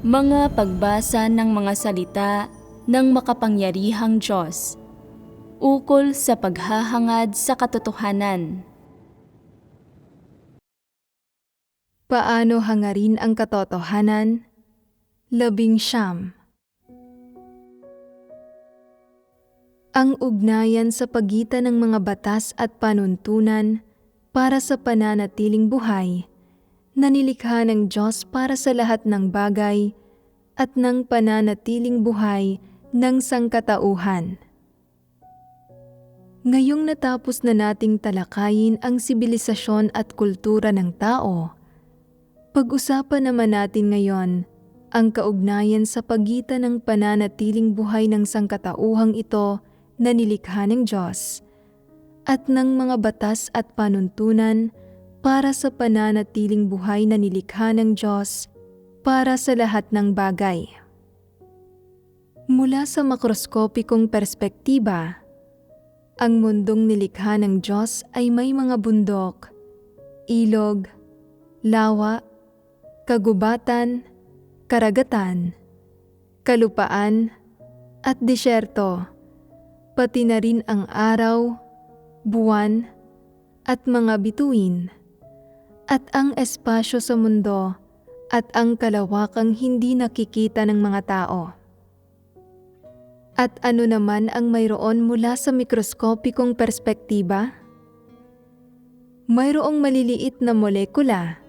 Mga pagbasa ng mga salita ng makapangyarihang Diyos, ukol sa paghahangad sa katotohanan. Paano hangarin ang katotohanan? 19. Ang ugnayan sa pagitan ng mga batas at panuntunan para sa pananatiling buhay na nilikha ng Diyos para sa lahat ng bagay at ng pananatiling buhay ng sangkatauhan. Ngayong natapos na nating talakayin ang sibilisasyon at kultura ng tao, pag-usapan naman natin ngayon ang kaugnayan sa pagitan ng pananatiling buhay ng sangkatauhang ito na nilikha ng Diyos at ng mga batas at panuntunan para sa pananatiling buhay na nilikha ng Diyos para sa lahat ng bagay. Mula sa makroskopikong perspektiba, ang mundong nilikha ng Diyos ay may mga bundok, ilog, lawa, kagubatan, karagatan, kalupaan, at disyerto, pati na rin ang araw, buwan, at mga bituin, at ang espasyo sa mundo at ang kalawakang hindi nakikita ng mga tao. At ano naman ang mayroon mula sa mikroskopikong perspektiba? Mayroong maliliit na molekula,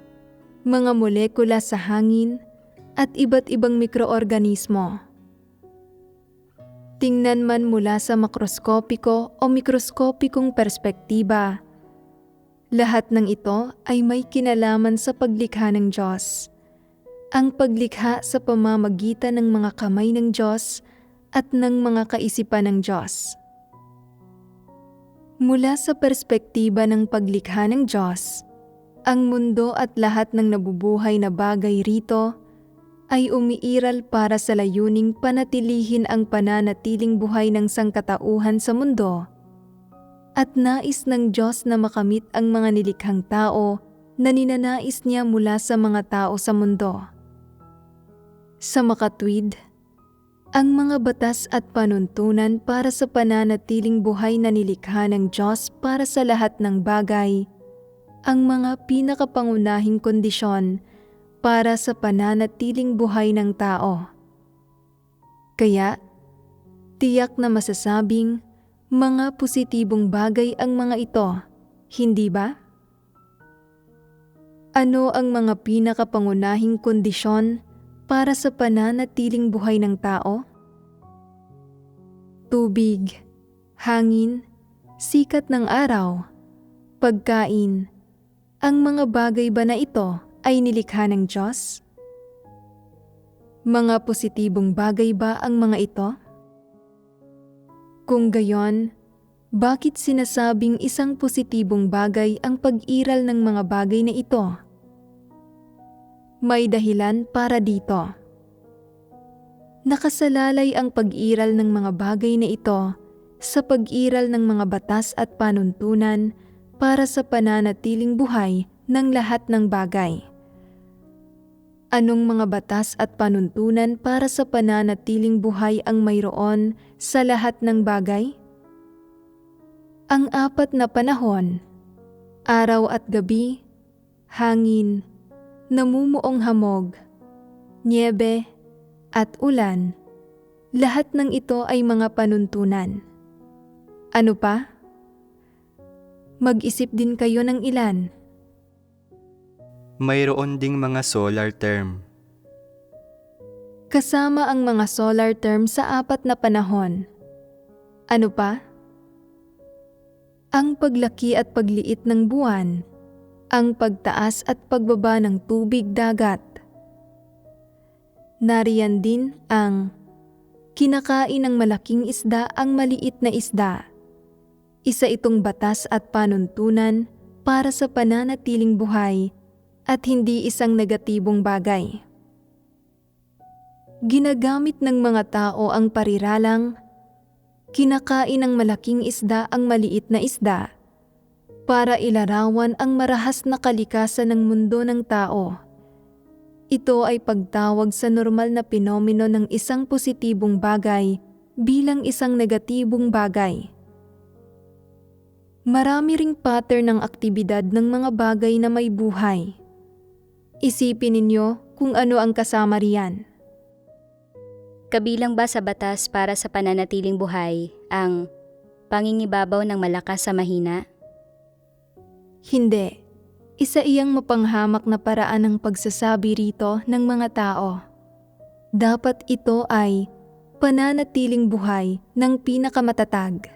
mga molekula sa hangin, at iba't ibang mikroorganismo. Tingnan man mula sa makroskopiko o mikroskopikong perspektiba, lahat ng ito ay may kinalaman sa paglikha ng Diyos. Ang paglikha sa pamamagitan ng mga kamay ng Diyos at ng mga kaisipan ng Diyos. Mula sa perspektiba ng paglikha ng Diyos, ang mundo at lahat ng nabubuhay na bagay rito ay umiiral para sa layuning panatilihin ang pananatiling buhay ng sangkatauhan sa mundo at nais ng Diyos na makamit ang mga nilikhang tao na ninanais niya mula sa mga tao sa mundo. Sa makatwid, ang mga batas at panuntunan para sa pananatiling buhay na nilikha ng Diyos para sa lahat ng bagay, ang mga pinakapangunahing kondisyon para sa pananatiling buhay ng tao. Kaya, tiyak na masasabing mga positibong bagay ang mga ito, hindi ba? Ano ang mga pinakapangunahing kondisyon para sa pananatiling buhay ng tao? Tubig, hangin, sikat ng araw, pagkain. Ang mga bagay ba na ito ay nilikha ng Diyos? Mga positibong bagay ba ang mga ito? Kung gayon, bakit sinasabing isang positibong bagay ang pag-iral ng mga bagay na ito? May dahilan para dito. Nakasalalay ang pag-iral ng mga bagay na ito sa pag-iral ng mga batas at panuntunan para sa pananatiling buhay ng lahat ng bagay. Anong mga batas at panuntunan para sa pananatiling buhay ang mayroon sa lahat ng bagay? Ang 4 na panahon, araw at gabi, hangin, namumuong hamog, nyebe, at ulan, lahat ng ito ay mga panuntunan. Ano pa? Mag-isip din kayo ng ilan. Mayroon ding mga solar term. Kasama ang mga solar term sa 4 na panahon. Ano pa? Ang paglaki at pagliit ng buwan, ang pagtaas at pagbaba ng tubig dagat. Nariyan din ang kinakain ng malaking isda ang maliit na isda. Isa itong batas at panuntunan para sa pananatiling buhay at hindi isang negatibong bagay. Ginagamit ng mga tao ang pariralang, kinakain ng malaking isda ang maliit na isda, para ilarawan ang marahas na kalikasan ng mundo ng tao Ito ay pagtawag sa normal na pinomeno ng isang positibong bagay bilang isang negatibong bagay. Marami ring pattern ng aktibidad ng mga bagay na may buhay. Isipin ninyo kung ano ang kasama riyan. Kabilang ba sa batas para sa pananatiling buhay ang pangingibabaw ng malakas sa mahina? Hindi. Isa iyang mapanghamak na paraan ng pagsasabi rito ng mga tao. Dapat ito ay pananatiling buhay ng pinakamatatag.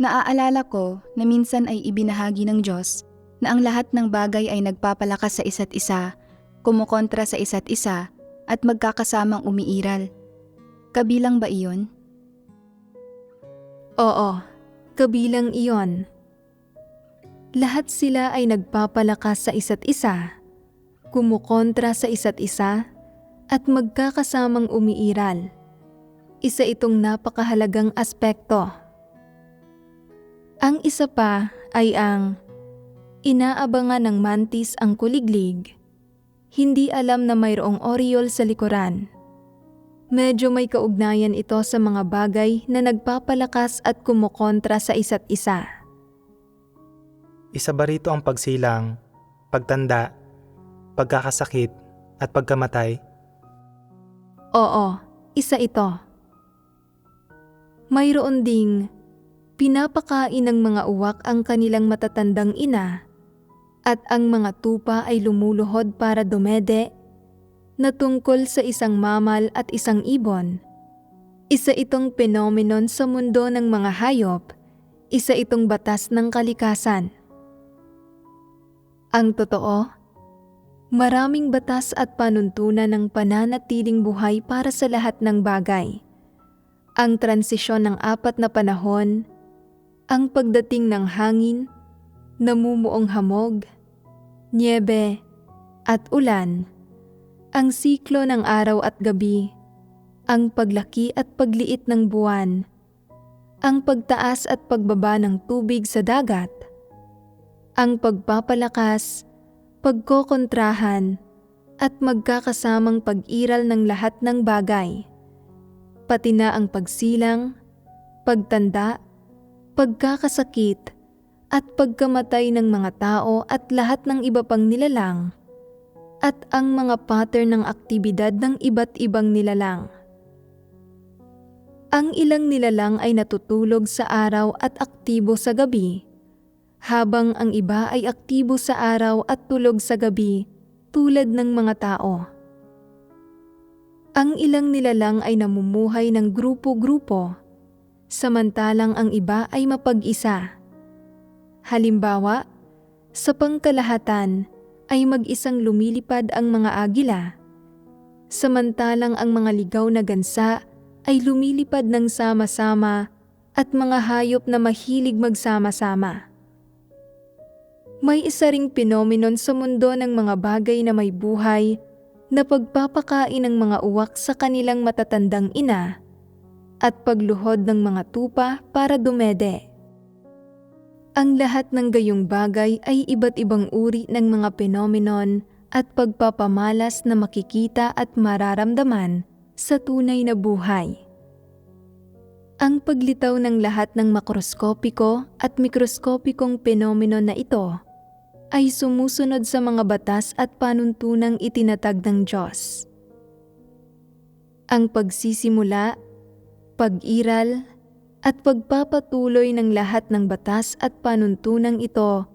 Naaalala ko na minsan ay ibinahagi ng Diyos na ang lahat ng bagay ay nagpapalakas sa isa't isa, kumukontra sa isa't isa, at magkakasamang umiiral. Kabilang ba iyon? Oo, kabilang iyon. Lahat sila ay nagpapalakas sa isa't isa, kumukontra sa isa't isa, at magkakasamang umiiral. Isa itong napakahalagang aspekto. Ang isa pa ay ang inaabangan ng mantis ang kuliglig. Hindi alam na mayroong oriole sa likuran. Medyo may kaugnayan ito sa mga bagay na nagpapalakas at kumukontra sa isa't isa. Isa ba rito ang pagsilang, pagtanda, pagkakasakit, at pagkamatay? Oo, isa ito. Mayroon ding pinapakain ng mga uwak ang kanilang matatandang ina at ang mga tupa ay lumuluhod para dumede na tungkol sa isang mamal at isang ibon. Isa itong phenomenon sa mundo ng mga hayop, isa itong batas ng kalikasan. Ang totoo, maraming batas at panuntunan ng pananatiling buhay para sa lahat ng bagay. Ang transisyon ng 4 na panahon, ang pagdating ng hangin, namumuong hamog, niebe, at ulan, ang siklo ng araw at gabi, ang paglaki at pagliit ng buwan, ang pagtaas at pagbaba ng tubig sa dagat, ang pagpapalakas, pagkokontrahan, at magkakasamang pag-iral ng lahat ng bagay, pati na ang pagsilang, pagtanda, pagkakasakit, at pagkamatay ng mga tao at lahat ng iba pang nilalang, at ang mga pattern ng aktibidad ng iba't ibang nilalang. Ang ilang nilalang ay natutulog sa araw at aktibo sa gabi, habang ang iba ay aktibo sa araw at tulog sa gabi tulad ng mga tao. Ang ilang nilalang ay namumuhay ng grupo-grupo, samantalang ang iba ay mapag-isa. Halimbawa, sa pangkalahatan ay mag-isang lumilipad ang mga agila, samantalang ang mga ligaw na gansa ay lumilipad ng sama-sama at mga hayop na mahilig magsama-sama. May isa ring phenomenon sa mundo ng mga bagay na may buhay na pagpapakain ng mga uwak sa kanilang matatandang ina at pagluhod ng mga tupa para dumede. Ang lahat ng gayong bagay ay iba't ibang uri ng mga phenomenon at pagpapamalas na makikita at mararamdaman sa tunay na buhay. Ang paglitaw ng lahat ng makroskopiko at mikroskopikong phenomenon na ito ay sumusunod sa mga batas at panuntunang itinatag ng Diyos. Ang pagsisimula, pag-iral, at pagpapatuloy ng lahat ng batas at panuntunang ito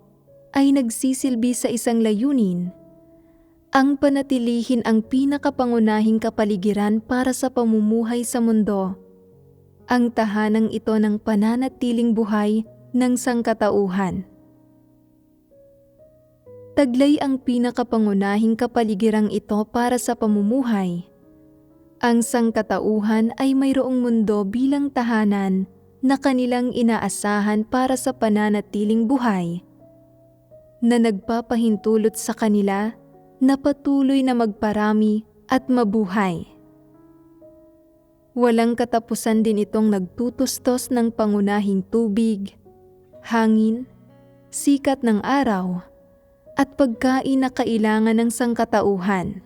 ay nagsisilbi sa isang layunin, ang panatilihin ang pinakapangunahing kapaligiran para sa pamumuhay sa mundo, ang tahanang ito ng pananatiling buhay ng sangkatauhan. Taglay ang pinakapangunahing kapaligiran ito para sa pamumuhay. Ang sangkatauhan ay mayroong mundo bilang tahanan na kanilang inaasahan para sa pananatiling buhay, na nagpapahintulot sa kanila na patuloy na magparami at mabuhay. Walang katapusan din itong nagtutustos ng pangunahing tubig, hangin, sikat ng araw, at pagkain na kailangan ng sangkatauhan.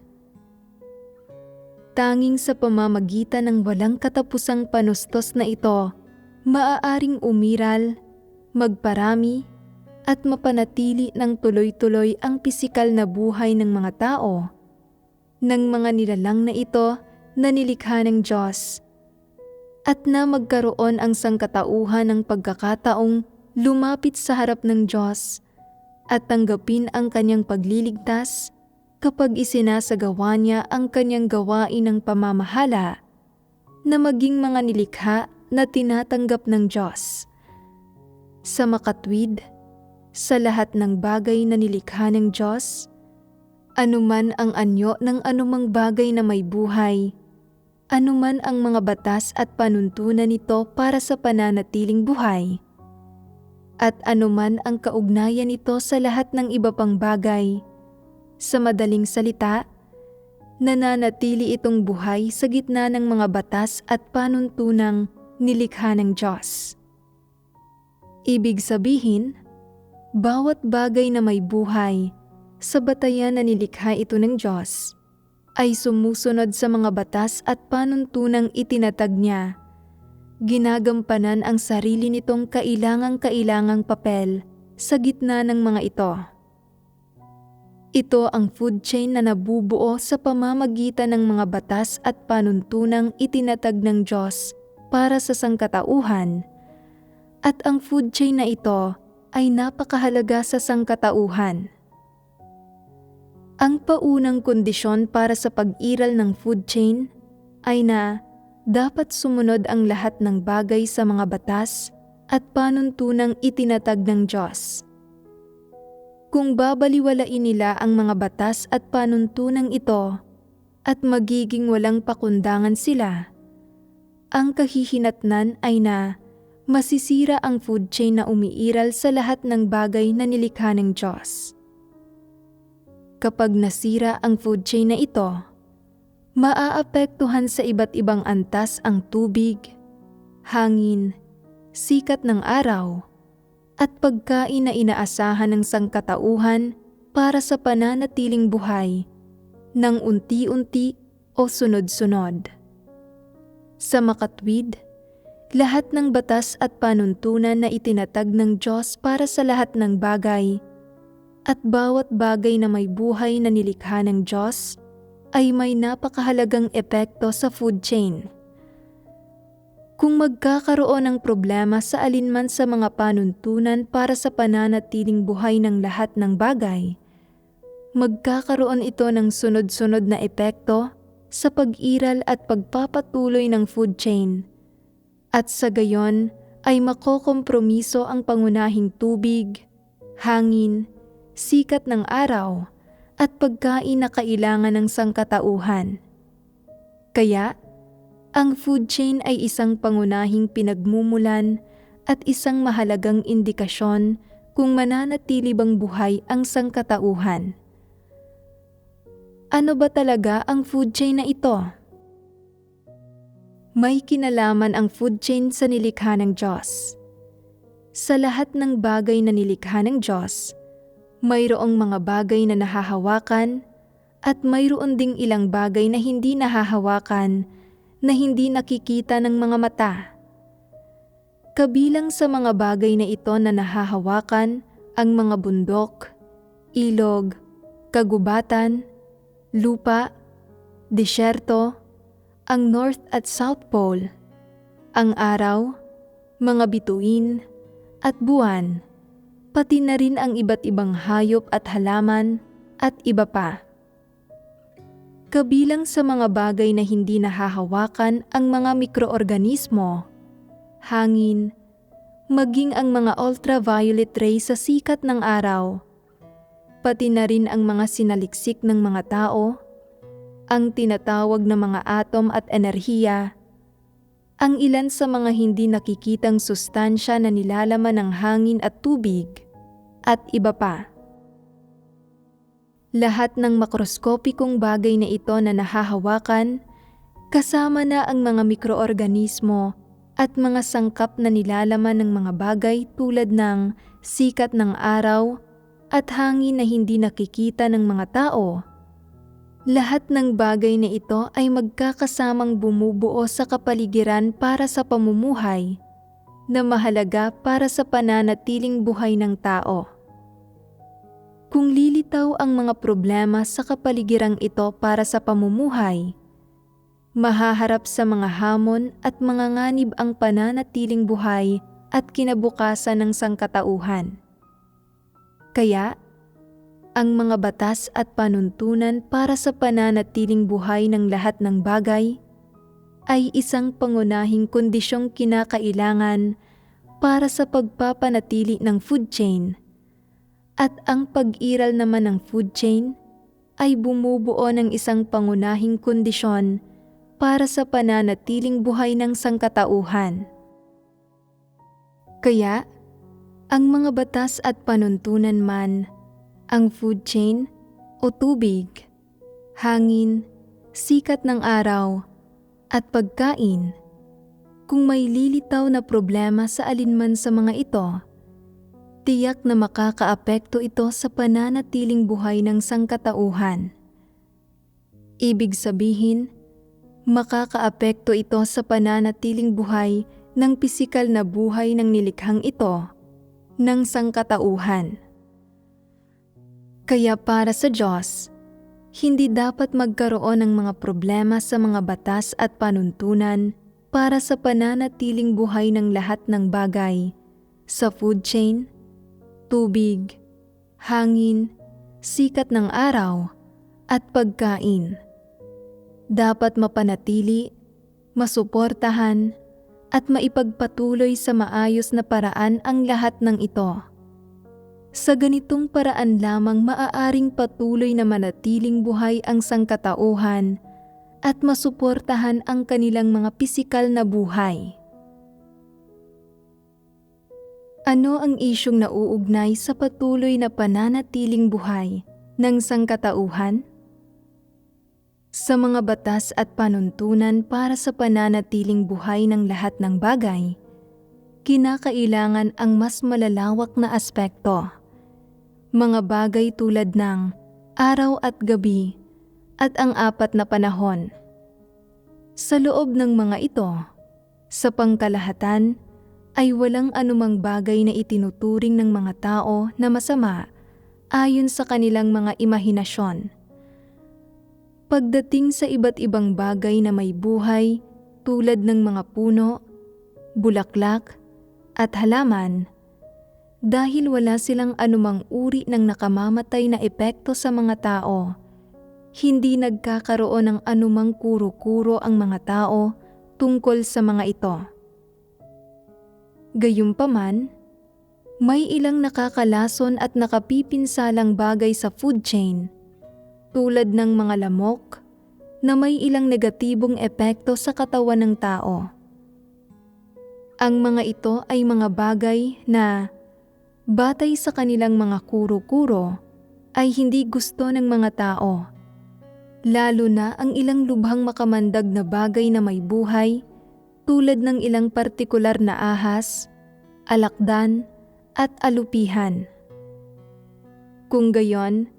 Tanging sa pamamagitan ng walang katapusang panustos na ito, maaaring umiral, magparami, at mapanatili ng tuloy-tuloy ang pisikal na buhay ng mga tao, ng mga nilalang na ito na nilikha ng Diyos, at na magkaroon ang sangkatauhan ng pagkakataong lumapit sa harap ng Diyos at tanggapin ang kanyang pagliligtas kapag isinasagawa niya ang kanyang gawain ng pamamahala na maging mga nilikha na tinatanggap ng Diyos. Sa makatwid, sa lahat ng bagay na nilikha ng Diyos, anuman ang anyo ng anumang bagay na may buhay, anuman ang mga batas at panuntunan nito para sa pananatiling buhay, at anuman ang kaugnayan nito sa lahat ng iba pang bagay, sa madaling salita, nananatili itong buhay sa gitna ng mga batas at panuntunang nilikha ng Diyos. Ibig sabihin, bawat bagay na may buhay, sa batayan na nilikha ito ng Diyos, ay sumusunod sa mga batas at panuntunang itinatag niya. Ginagampanan ang sarili nitong kailangang papel sa gitna ng mga ito. Ito ang food chain na nabubuo sa pamamagitan ng mga batas at panuntunang itinatag ng Diyos para sa sangkatauhan, at ang food chain na ito ay napakahalaga sa sangkatauhan. Ang paunang kondisyon para sa pag-iral ng food chain ay na dapat sumunod ang lahat ng bagay sa mga batas at panuntunang itinatag ng Diyos. Kung babaliwalain nila ang mga batas at panuntunang ito at magiging walang pakundangan sila, ang kahihinatnan ay na masisira ang food chain na umiiral sa lahat ng bagay na nilikha ng Diyos. Kapag nasira ang food chain na ito, maaapektuhan sa iba't ibang antas ang tubig, hangin, sikat ng araw, at pagkain na inaasahan ng sangkatauhan para sa pananatiling buhay ng unti-unti o sunod-sunod. Sa makatwid, lahat ng batas at panuntunan na itinatag ng Diyos para sa lahat ng bagay at bawat bagay na may buhay na nilikha ng Diyos ay may napakahalagang epekto sa food chain. Kung magkakaroon ng problema sa alinman sa mga panuntunan para sa pananatiling buhay ng lahat ng bagay, magkakaroon ito ng sunod-sunod na epekto sa pag-iral at pagpapatuloy ng food chain, at sa gayon ay makokompromiso ang pangunahing tubig, hangin, sikat ng araw, at pagkain na kailangan ng sangkatauhan. Kaya, ang food chain ay isang pangunahing pinagmumulan at isang mahalagang indikasyon kung mananatili bang buhay ang sangkatauhan. Ano ba talaga ang food chain na ito? May kinalaman ang food chain sa nilikha ng Diyos. Sa lahat ng bagay na nilikha ng Diyos, mayroong mga bagay na nahahawakan at mayroon ding ilang bagay na hindi nahahawakan na hindi nakikita ng mga mata. Kabilang sa mga bagay na ito na nahahawakan ang mga bundok, ilog, kagubatan, lupa, disyerto, ang North at South Pole, ang araw, mga bituin, at buwan, pati na rin ang iba't ibang hayop at halaman, at iba pa. Kabilang sa mga bagay na hindi nahahawakan ang mga mikroorganismo, hangin, maging ang mga ultraviolet rays sa sikat ng araw, pati na rin ang mga sinaliksik ng mga tao, ang tinatawag na mga atom at enerhiya, ang ilan sa mga hindi nakikitang sustansya na nilalaman ng hangin at tubig, at iba pa. Lahat ng makroskopikong bagay na ito na nahahawakan, kasama na ang mga mikroorganismo at mga sangkap na nilalaman ng mga bagay tulad ng sikat ng araw, at hangin na hindi nakikita ng mga tao. Lahat ng bagay na ito ay magkakasamang bumubuo sa kapaligiran para sa pamumuhay na mahalaga para sa pananatiling buhay ng tao. Kung lilitaw ang mga problema sa kapaligirang ito para sa pamumuhay, mahaharap sa mga hamon at mga nganib ang pananatiling buhay at kinabukasan ng sangkatauhan. Kaya, ang mga batas at panuntunan para sa pananatiling buhay ng lahat ng bagay ay isang pangunahing kondisyong kinakailangan para sa pagpapanatili ng food chain, at ang pag-iral naman ng food chain ay bumubuo ng isang pangunahing kondisyon para sa pananatiling buhay ng sangkatauhan. Kaya, ang mga batas at panuntunan man, ang food chain o tubig, hangin, sikat ng araw, at pagkain, kung may lilitaw na problema sa alinman sa mga ito, tiyak na makakaapekto ito sa pananatiling buhay ng sangkatauhan. Ibig sabihin, makakaapekto ito sa pananatiling buhay ng pisikal na buhay ng nilikhang ito ng sangkatauhan. Kaya para sa Diyos, hindi dapat magkaroon ng mga problema sa mga batas at panuntunan para sa pananatiling buhay ng lahat ng bagay sa food chain, tubig, hangin, sikat ng araw, at pagkain. Dapat mapanatili, masuportahan, at maipagpatuloy sa maayos na paraan ang lahat ng ito. Sa ganitong paraan lamang maaaring patuloy na manatiling buhay ang sangkatauhan at masuportahan ang kanilang mga pisikal na buhay. Ano ang isyong nauugnay sa patuloy na pananatiling buhay ng sangkatauhan? Sa mga batas at panuntunan para sa pananatiling buhay ng lahat ng bagay, kinakailangan ang mas malalawak na aspekto. Mga bagay tulad ng araw at gabi at ang 4 na panahon. Sa loob ng mga ito, sa pangkalahatan ay walang anumang bagay na itinuturing ng mga tao na masama ayon sa kanilang mga imahinasyon. Pagdating sa iba't ibang bagay na may buhay tulad ng mga puno, bulaklak, at halaman, dahil wala silang anumang uri ng nakamamatay na epekto sa mga tao, hindi nagkakaroon ng anumang kuro-kuro ang mga tao tungkol sa mga ito. Gayunpaman, may ilang nakakalason at nakapipinsalang bagay sa food chain, tulad ng mga lamok na may ilang negatibong epekto sa katawan ng tao. Ang mga ito ay mga bagay na, batay sa kanilang mga kuro-kuro, ay hindi gusto ng mga tao, lalo na ang ilang lubhang makamandag na bagay na may buhay tulad ng ilang partikular na ahas, alakdan, at alupihan. Kung gayon,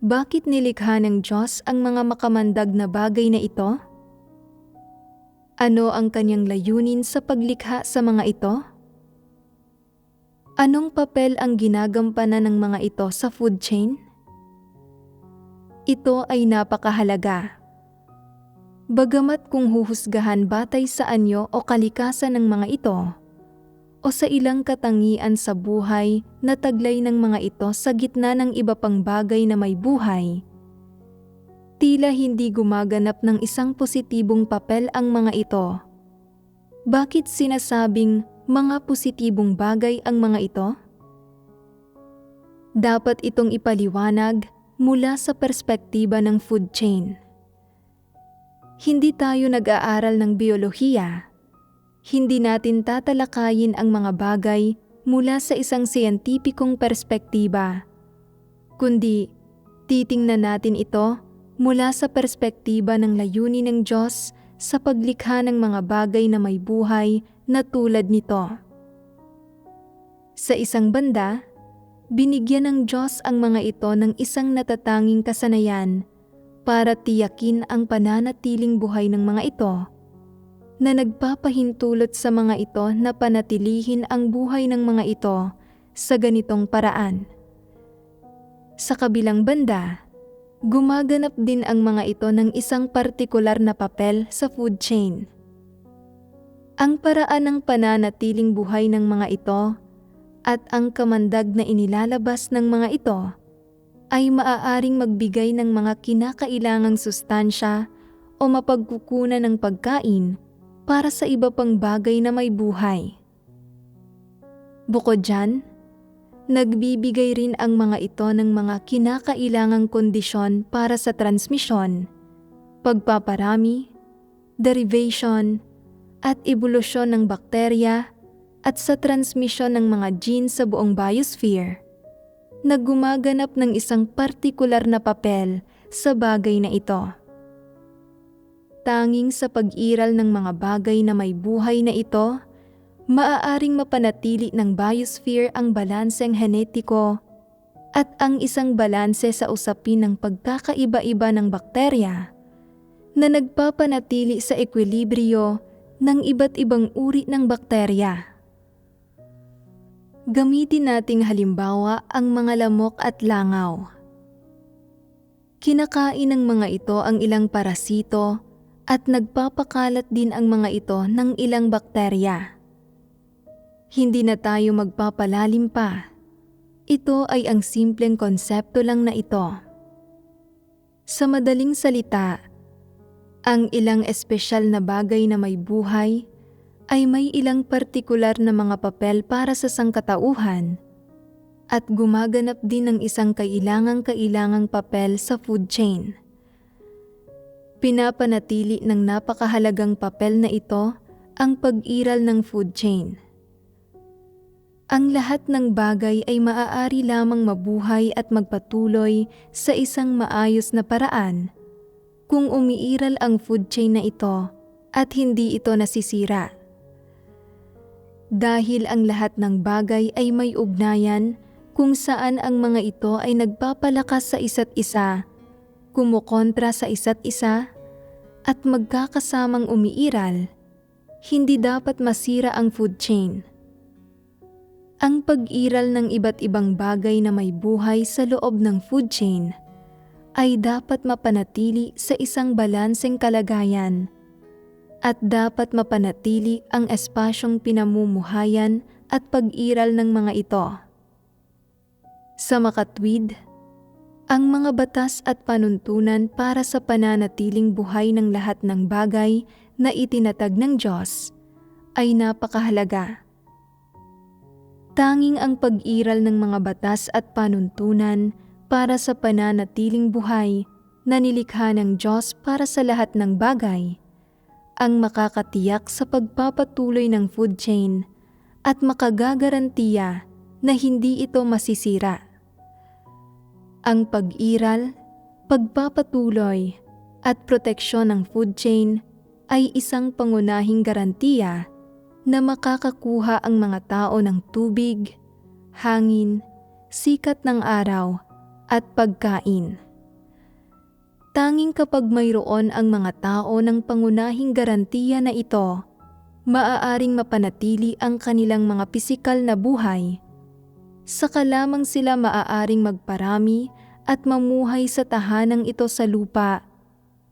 bakit nilikha ng Diyos ang mga makamandag na bagay na ito? Ano ang kanyang layunin sa paglikha sa mga ito? Anong papel ang ginagampanan ng mga ito sa food chain? Ito ay napakahalaga. Bagamat kung huhusgahan batay sa anyo o kalikasan ng mga ito, o sa ilang katangian sa buhay na taglay ng mga ito sa gitna ng iba pang bagay na may buhay, tila hindi gumaganap ng isang positibong papel ang mga ito. Bakit sinasabing mga positibong bagay ang mga ito? Dapat itong ipaliwanag mula sa perspektiba ng food chain. Hindi tayo nag-aaral ng biyolohiya. Hindi natin tatalakayin ang mga bagay mula sa isang siyentipikong perspektiba, kundi titingnan natin ito mula sa perspektiba ng layunin ng Diyos sa paglikha ng mga bagay na may buhay na tulad nito. Sa isang banda, binigyan ng Diyos ang mga ito ng isang natatanging kasanayan para tiyakin ang pananatiling buhay ng mga ito na nagpapahintulot sa mga ito na panatilihin ang buhay ng mga ito sa ganitong paraan. Sa kabilang banda, gumaganap din ang mga ito ng isang partikular na papel sa food chain. Ang paraan ng pananatiling buhay ng mga ito at ang kamandag na inilalabas ng mga ito ay maaaring magbigay ng mga kinakailangang sustansya o mapagkukunan ng pagkain para sa iba pang bagay na may buhay. Bukod dyan, nagbibigay rin ang mga ito ng mga kinakailangang kondisyon para sa transmisyon, pagpaparami, derivation, at ebolusyon ng bakterya at sa transmisyon ng mga genes sa buong biosphere, na gumaganap ng isang partikular na papel sa bagay na ito. Tanging sa pag-iral ng mga bagay na may buhay na ito, maaaring mapanatili ng biosphere ang balanseng genetiko at ang isang balanse sa usapin ng pagkakaiba-iba ng bakterya na nagpapanatili sa ekwilibryo ng iba't ibang uri ng bakterya. Gamitin nating halimbawa ang mga lamok at langaw. Kinakain ng mga ito ang ilang parasito at nagpapakalat din ang mga ito ng ilang bakterya. Hindi na tayo magpapalalim pa. Ito ay ang simpleng konsepto lang na ito. Sa madaling salita, ang ilang espesyal na bagay na may buhay ay may ilang partikular na mga papel para sa sangkatauhan at gumaganap din ng isang kailangang papel sa food chain. Pinapanatili ng napakahalagang papel na ito ang pag-iral ng food chain. Ang lahat ng bagay ay maaari lamang mabuhay at magpatuloy sa isang maayos na paraan kung umiiral ang food chain na ito at hindi ito nasisira. Dahil ang lahat ng bagay ay may ugnayan kung saan ang mga ito ay nagpapalakas sa isa't isa, kumukontra sa isa't isa, at magkakasamang umiiral, hindi dapat masira ang food chain. Ang pag-iral ng iba't ibang bagay na may buhay sa loob ng food chain ay dapat mapanatili sa isang balanseng kalagayan at dapat mapanatili ang espasyong pinamumuhayan at pag-iral ng mga ito. Sa makatwid, ang mga batas at panuntunan para sa pananatiling buhay ng lahat ng bagay na itinatag ng Diyos ay napakahalaga. Tanging ang pag-iral ng mga batas at panuntunan para sa pananatiling buhay na nilikha ng Diyos para sa lahat ng bagay ang makakatiyak sa pagpapatuloy ng food chain at makagagarantiya na hindi ito masisira. Ang pag-iral, pagpapatuloy at proteksyon ng food chain ay isang pangunahing garantiya na makakakuha ang mga tao ng tubig, hangin, sikat ng araw at pagkain. Tanging kapag mayroon ang mga tao ng pangunahing garantiya na ito, maaaring mapanatili ang kanilang mga pisikal na buhay. Saka lamang sila maaaring magparami at mamuhay sa tahanang ito sa lupa,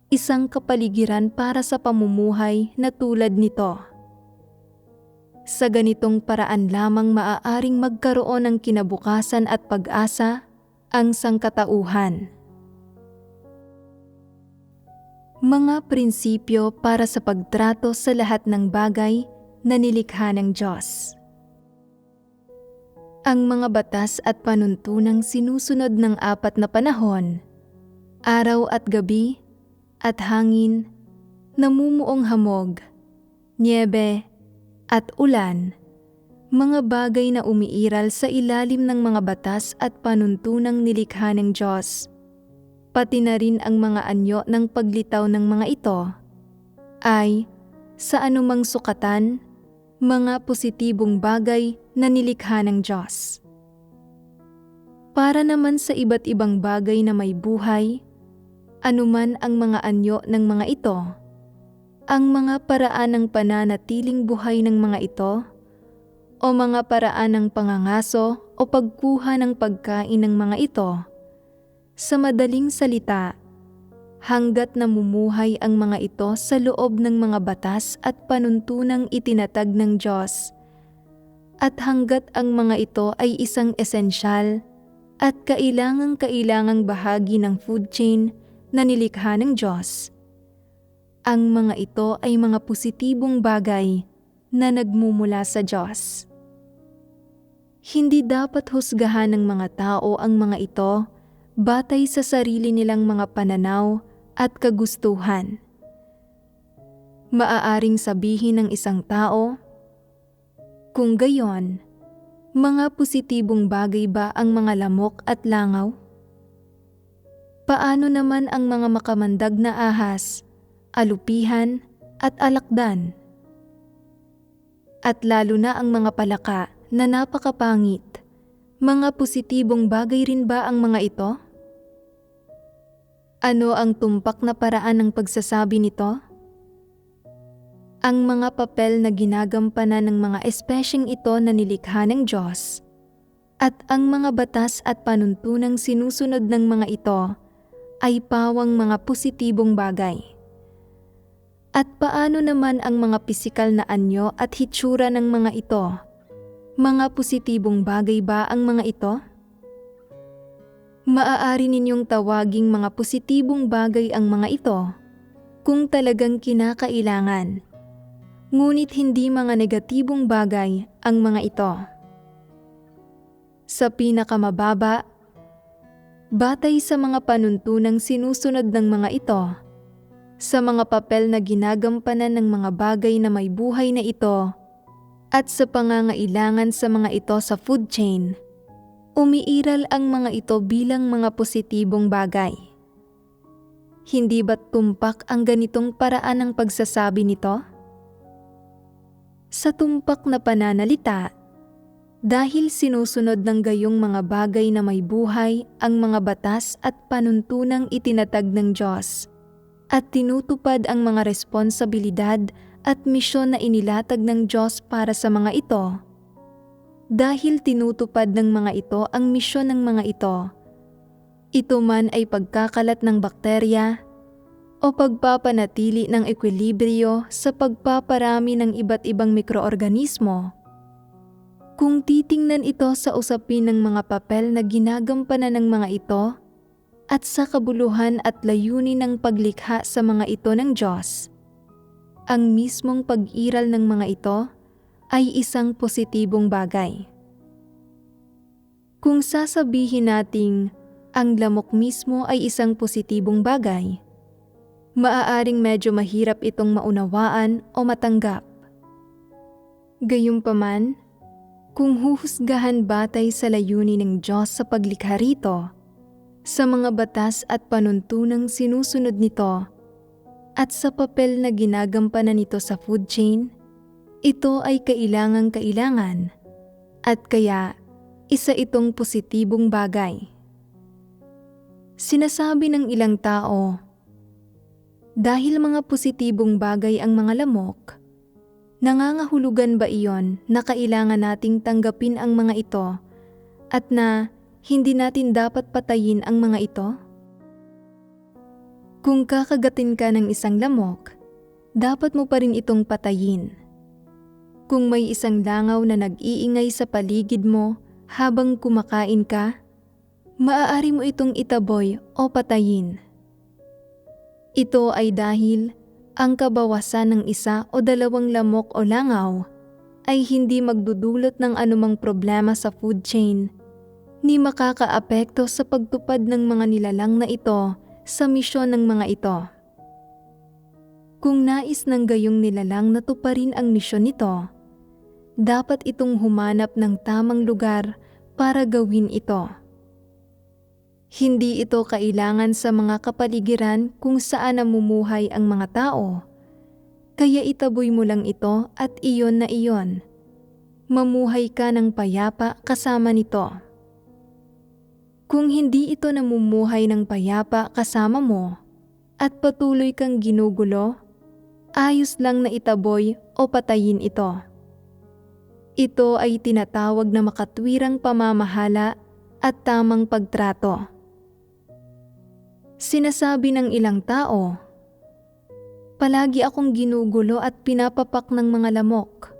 isang kapaligiran para sa pamumuhay na tulad nito. Sa ganitong paraan lamang maaaring magkaroon ng kinabukasan at pag-asa ang sangkatauhan. Mga prinsipyo para sa pagtrato sa lahat ng bagay na nilikha ng Diyos. Ang mga batas at panuntunang sinusunod ng 4 na panahon, araw at gabi, at hangin, namumuong hamog, niebe, at ulan, mga bagay na umiiral sa ilalim ng mga batas at panuntunang nilikha ng Diyos, pati na rin ang mga anyo ng paglitaw ng mga ito, ay sa anumang sukatan, mga positibong bagay na nilikha ng Diyos. para naman sa iba't ibang bagay na may buhay, anuman ang mga anyo ng mga ito, ang mga paraan ng pananatiling buhay ng mga ito, o mga paraan ng pangangaso o pagkuha ng pagkain ng mga ito. Sa madaling salita, hanggat namumuhay ang mga ito sa loob ng mga batas at panuntunang itinatag ng Diyos, at hanggat ang mga ito ay isang esensyal at kailangang bahagi ng food chain na nilikha ng Diyos, ang mga ito ay mga positibong bagay na nagmumula sa Diyos. Hindi dapat husgahan ng mga tao ang mga ito batay sa sarili nilang mga pananaw at kagustuhan. Maaaring sabihin ng isang tao, kung gayon, mga positibong bagay ba ang mga lamok at langaw? Paano naman ang mga makamandag na ahas, alupihan at alakdan? At lalo na ang mga palaka na napakapangit, mga positibong bagay rin ba ang mga ito? Ano ang tumpak na paraan ng pagsasabi nito? Ang mga papel na ginagampanan ng mga espesyeng ito na nilikha ng Diyos, at ang mga batas at panuntunang sinusunod ng mga ito ay pawang mga positibong bagay. At paano naman ang mga pisikal na anyo at hitsura ng mga ito? Mga positibong bagay ba ang mga ito? Maaari ninyong tawaging mga positibong bagay ang mga ito kung talagang kinakailangan. Ngunit hindi mga negatibong bagay ang mga ito. Sa pinakamababa, batay sa mga panuntunang sinusunod ng mga ito, sa mga papel na ginagampanan ng mga bagay na may buhay na ito, at sa pangangailangan sa mga ito sa food chain, umiiral ang mga ito bilang mga positibong bagay. Hindi ba't tumpak ang ganitong paraan ng pagsasabi nito? Sa tumpak na pananalita, dahil sinusunod ng gayong mga bagay na may buhay ang mga batas at panuntunang itinatag ng Diyos, at tinutupad ang mga responsibilidad at misyon na inilatag ng Diyos para sa mga ito. Dahil tinutupad ng mga ito ang misyon ng mga ito man ay pagkakalat ng bakterya o pagpapanatili ng ekwilibryo sa pagpaparami ng iba't ibang mikroorganismo. Kung titingnan ito sa usapin ng mga papel na ginagampanan ng mga ito at sa kabuluhan at layunin ng paglikha sa mga ito ng Diyos, ang mismong pag-iral ng mga ito ay isang positibong bagay. Kung sasabihin nating ang lamok mismo ay isang positibong bagay, maaaring medyo mahirap itong maunawaan o matanggap. Gayunpaman, kung huhusgahan batay sa layunin ng Diyos sa paglikha rito, sa mga batas at panuntunang sinusunod nito, at sa papel na ginagampanan nito sa food chain, ito ay kailangang-kailangan at kaya isa itong positibong bagay. Sinasabi ng ilang tao, dahil mga positibong bagay ang mga lamok, nangangahulugan ba iyon na kailangan nating tanggapin ang mga ito at na hindi natin dapat patayin ang mga ito? Kung kakagatin ka ng isang lamok, dapat mo pa rin itong patayin. Kung may isang langaw na nag-iingay sa paligid mo habang kumakain ka, maaari mo itong itaboy o patayin. Ito ay dahil ang kabawasan ng isa o dalawang lamok o langaw ay hindi magdudulot ng anumang problema sa food chain, ni makakaapekto sa pagtupad ng mga nilalang na ito sa misyon ng mga ito. Kung nais ng gayong nilalang na tuparin ang misyon nito, dapat itong humanap ng tamang lugar para gawin ito. Hindi ito kailangan sa mga kapaligiran kung saan namumuhay ang mga tao, kaya itaboy mo lang ito at iyon na iyon. Mamuhay ka ng payapa kasama nito. Kung hindi ito namumuhay ng payapa kasama mo at patuloy kang ginugulo, ayos lang na itaboy o patayin ito. Ito ay tinatawag na makatwirang pamamahala at tamang pagtrato. Sinasabi ng ilang tao, palagi akong ginugulo at pinapapak ng mga lamok.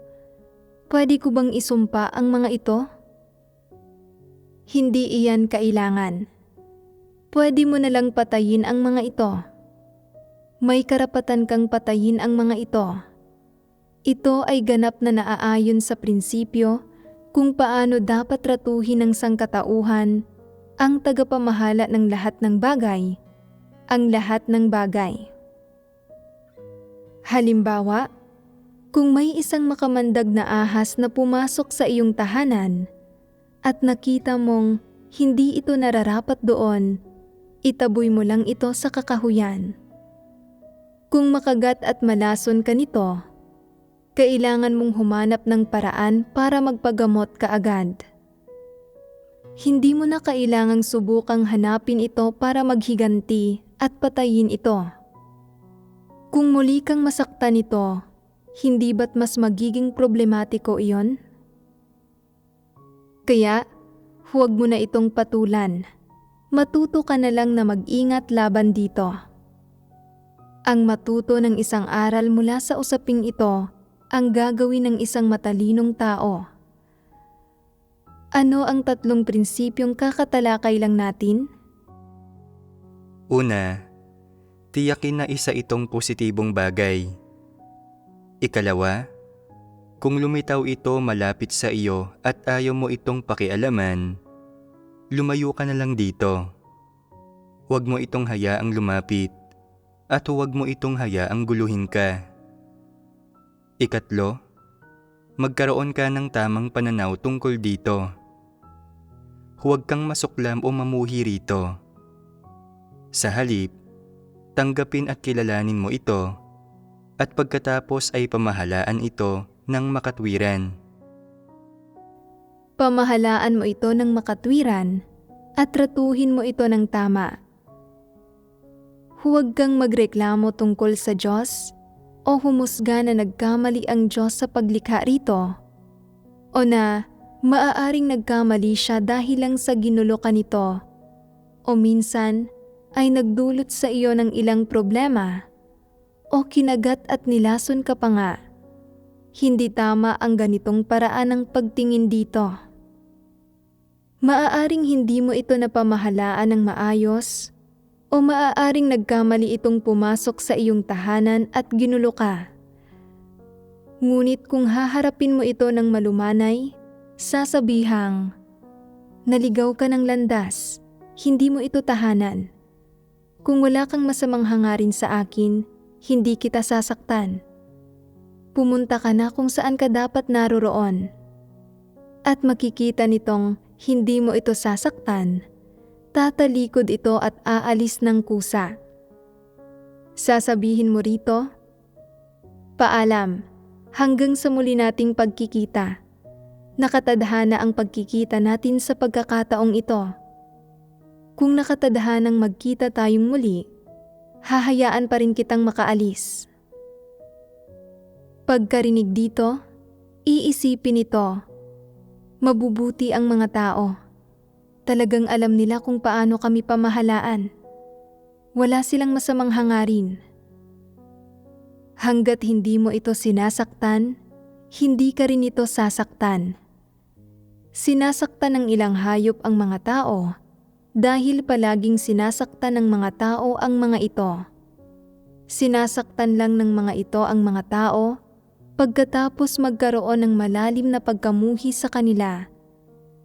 Pwede ko bang isumpa ang mga ito? Hindi iyan kailangan. Pwede mo na lang patayin ang mga ito. May karapatan kang patayin ang mga ito. Ito ay ganap na naaayon sa prinsipyo kung paano dapat ratuhin ng sangkatauhan ang tagapamahala ng lahat ng bagay, ang lahat ng bagay. Halimbawa, kung may isang makamandag na ahas na pumasok sa iyong tahanan at nakita mong hindi ito nararapat doon, itaboy mo lang ito sa kakahuyan. Kung makagat at malason ka nito, kailangan mong humanap ng paraan para magpagamot kaagad. Hindi mo na kailangang subukang hanapin ito para maghiganti at patayin ito. Kung muli kang masaktan nito, hindi ba't mas magiging problematiko iyon? Kaya, huwag mo na itong patulan. Matuto ka na lang na mag-ingat laban dito. Ang matuto ng isang aral mula sa usaping ito ang gagawin ng isang matalinong tao. Ano ang 3 prinsipyong kakatalakay lang natin? Una, tiyakin na isa itong positibong bagay. Ikalawa, kung lumitaw ito malapit sa iyo at ayaw mo itong pakialaman, lumayo ka na lang dito. Huwag mo itong hayaang lumapit at huwag mo itong hayaang guluhin ka. Ikatlo, magkaroon ka ng tamang pananaw tungkol dito. Huwag kang masuklam o mamuhi rito. Sa halip, tanggapin at kilalanin mo ito at pagkatapos ay pamahalaan ito ng makatwiran. Pamahalaan mo ito ng makatwiran at tratuhin mo ito ng tama. Huwag kang magreklamo tungkol sa Diyos o humusga na nagkamali ang Diyos sa paglikha rito o na maaaring nagkamali siya dahil lang sa ginulo ka nito o minsan ay nagdulot sa iyo ng ilang problema o kinagat at nilason ka pa nga. Hindi tama ang ganitong paraan ng pagtingin dito. Maaaring hindi mo ito napamahalaan ng maayos o maaaring nagkamali itong pumasok sa iyong tahanan at ginulo ka. Ngunit kung haharapin mo ito ng malumanay, sasabihang, naligaw ka ng landas, hindi mo ito tahanan. Kung wala kang masamang hangarin sa akin, hindi kita sasaktan. Pumunta ka na kung saan ka dapat naroroon. At makikita nitong hindi mo ito sasaktan, tatalikod ito at aalis ng kusa. Sasabihin mo rito, paalam, hanggang sa muli nating pagkikita. Nakatadhana ang pagkikita natin sa pagkakataong ito. Kung nakatadhanang magkita tayong muli, hahayaan pa rin kitang makaalis. Pagkarinig dito, iisipin ito. Mabubuti ang mga tao. Talagang alam nila kung paano kami pamahalaan. Wala silang masamang hangarin. Hanggat hindi mo ito sinasaktan, hindi ka rin ito sasaktan. Sinasaktan ng ilang hayop ang mga tao dahil palaging sinasaktan ng mga tao ang mga ito. Sinasaktan lang ng mga ito ang mga tao pagkatapos magkaroon ng malalim na pagkamuhi sa kanila.